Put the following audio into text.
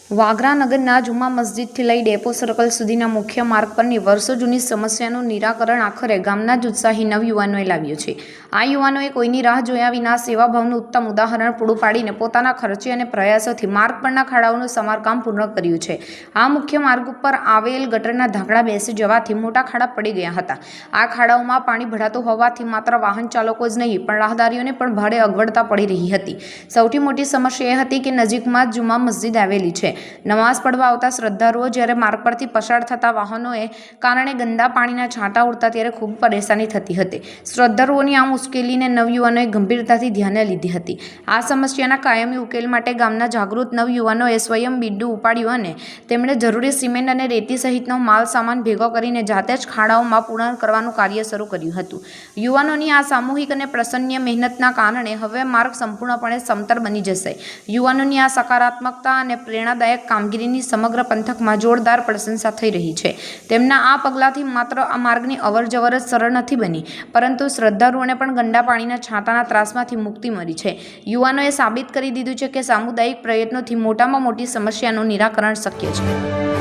વાગરા નગરના જુમા મસ્જિદથી લઈ depot circle સુધીના મુખ્ય માર્ગ પરની વર્ષો જૂની સમસ્યાનું નિરાકરણ આખરે ગામના જ ઉત્સાહી નવયુવાનોએ લાવ્યું છે। આ યુવાનોએ કોઈની રાહ જોયા વિના સેવાભાવનું ઉત્તમ ઉદાહરણ પૂરું પાડીને પોતાના ખર્ચે અને પ્રયાસોથી માર્ગ પરના ખાડાઓનું સમારકામ પૂર્ણ કર્યું છે। આ મુખ્ય માર્ગ ઉપર આવેલ ગટરના ઢાંકણા બેસી જવાથી મોટા ખાડા પડી ગયા હતા। આ ખાડાઓમાં પાણી ભરાતું હોવાથી માત્ર વાહન ચાલકો જ નહીં પણ રાહદારીઓને પણ ભારે અગવડતા પડી રહી હતી। સૌથી મોટી સમસ્યા એ હતી કે નજીકમાં જ જુમા મસ્જિદ આવેલી છે। નમાઝ પડવા આવતા શ્રદ્ધાળુઓ જ્યારે માર્ગ પરથી પસાર થતા વાહનોએ કારણે ગંદા પાણીના છાંટા ઉડતા ત્યારે ખૂબ પરેશાની થતી હતી। શ્રદ્ધાળુઓની આ મુશ્કેલીને નવયુવાનોએ ગંભીરતાથી ધ્યાને લીધી હતી। આ સમસ્યાના કાયમી ઉકેલ માટે ગામના જાગૃત નવયુવાનોએ સ્વયં બીડું ઉપાડ્યું અને તેમણે જરૂરી સિમેન્ટ અને રેતી સહિતનો માલ સામાન ભેગો કરીને જાતે જ ખાડાઓમાં પૂર્ણ કરવાનું કાર્ય શરૂ કર્યું હતું। યુવાનોની આ સામૂહિક અને પ્રસન્ન મહેનતના કારણે હવે માર્ગ સંપૂર્ણપણે સમતલ બની જશે। યુવાનોની આ સકારાત્મકતા અને પ્રેરણાદાયક કામગીરીની સમગ્ર પંથકમાં જોરદાર પ્રશંસા થઈ રહી છે। તેમના આ પગલાંથી માત્ર આ માર્ગની અવરજવર જ સરળ નથી બની, પરંતુ શ્રદ્ધાળુઓને પણ ગંદા પાણીના છાંટાના ત્રાસમાંથી મુક્તિ મળી છે। યુવાનોએ સાબિત કરી દીધું છે કે સામુદાયિક પ્રયત્નોથી મોટામાં મોટી સમસ્યાનું નિરાકરણ શક્ય છે।